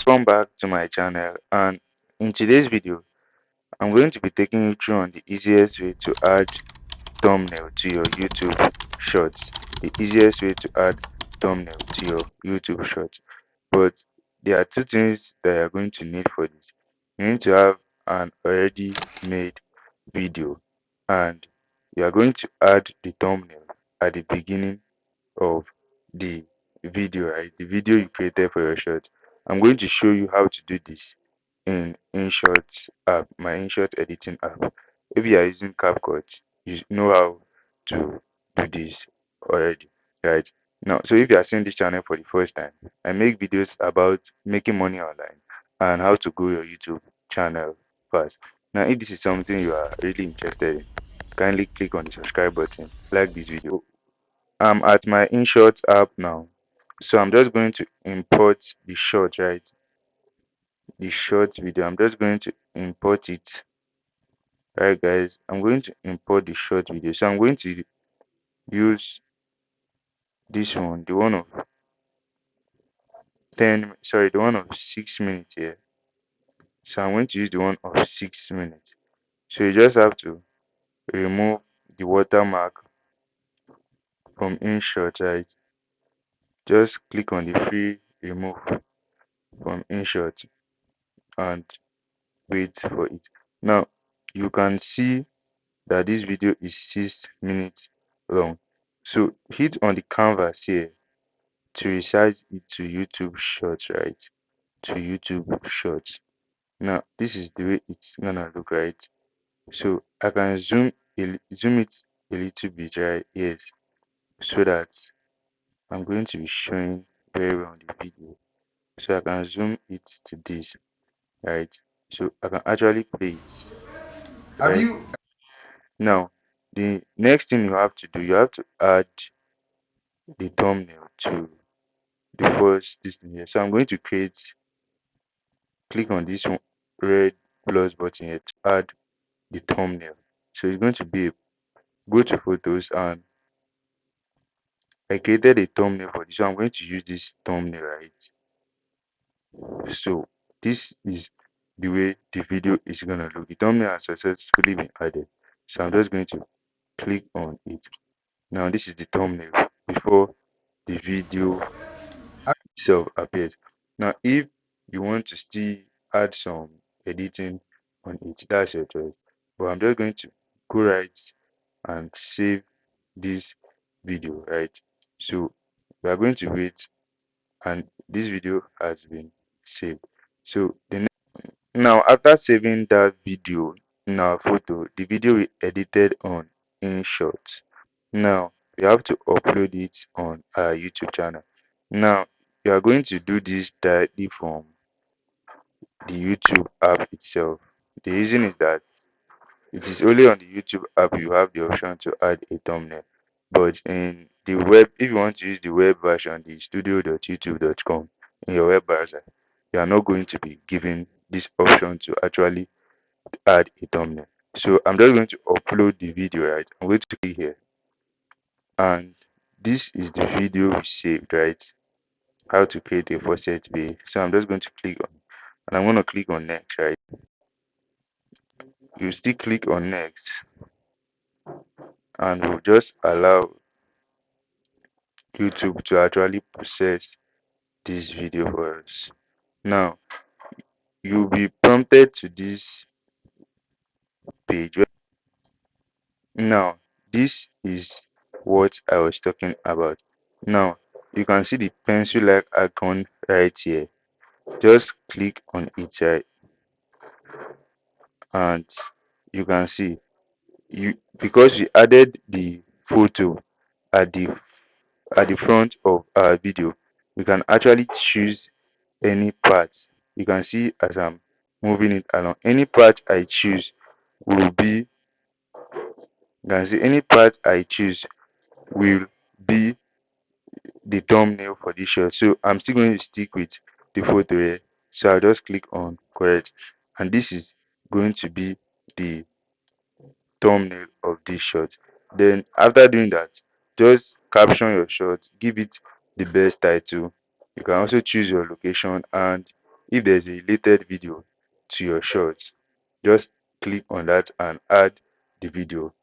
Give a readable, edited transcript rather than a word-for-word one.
Welcome back to my channel, and in today's video I'm going to be taking you through on the easiest way to add thumbnail to your YouTube shorts. The easiest way to add thumbnail to your YouTube shorts. But there are two things that you're going to need for this. You need to have an already made video, and you are going to add the thumbnail at the beginning of the video, right? The video you created for your short. I'm going to show you how to do this in InShot app, my InShot editing app. If you are using CapCut, you know how to do this already, right? Now, so if you are seeing this channel for the first time, I make videos about making money online and how to grow your YouTube channel fast. Now, if this is something you are really interested in, kindly click on the subscribe button, like this video. I'm at my InShot app now, so I'm just going to import the short, right? The short video. I'm just going to import it. Right, guys, I'm going to import the short video. So I'm going to use this one, the one of 6 minutes here. So I'm going to use the one of 6 minutes. So you just have to remove the watermark from InShot, right? Just click on the free remove from InShot and wait for it. Now you can see that this video is 6 minutes long. So hit on the canvas here to resize it to YouTube Shorts, right? To YouTube Shorts. Now this is the way it's gonna look, right? So I can zoom it a little bit, right? Yes, so that I'm going to be showing very well on the video. So I can zoom it to this, right? So I can actually play it, Have right? you Now the next thing you have to do, you have to add the thumbnail to the first this thing here. So I'm going to click on this red plus button here to add the thumbnail. So it's going to be go to photos, and I created a thumbnail for this. So I'm going to use this thumbnail, right? So this is the way the video is gonna look. The thumbnail has successfully been added. So I'm just going to click on it. Now this is the thumbnail before the video itself appears. Now if you want to still add some editing on it, that's your choice. But I'm just going to go right and save this video, right? So we are going to wait, and this video has been saved. So now after saving that video in our photo, the video we edited on InShot, now we have to upload it on our YouTube channel. Now you are going to do this directly from the YouTube app itself. The reason is that it is only on the YouTube app you have the option to add a thumbnail. But in the web, if you want to use the web version, the studio.youtube.com in your web browser, you are not going to be given this option to actually add a thumbnail. So I'm just going to upload the video, right? I'm going to click here, and this is the video we saved, right? How to create a faucet bay. So I'm just going to click on, and I'm going to click on next, right? You still click on next, and we'll just allow YouTube to actually process this video for us. Now you'll be prompted to this page. Now this is what I was talking about. Now you can see the pencil like icon right here. Just click on it, right? And you can see, you because we added the photo at the front of our video, we can actually choose any part. You can see as I'm moving it along, any part I choose will be, you can see any part I choose will be the thumbnail for this shot. So I'm still going to stick with the photo here. So I'll just click on correct, and this is going to be the thumbnail of this shot. Then after doing that, just caption your shot, give it the best title. You can also choose your location, and If there's a related video to your shorts, just click on that and add the video.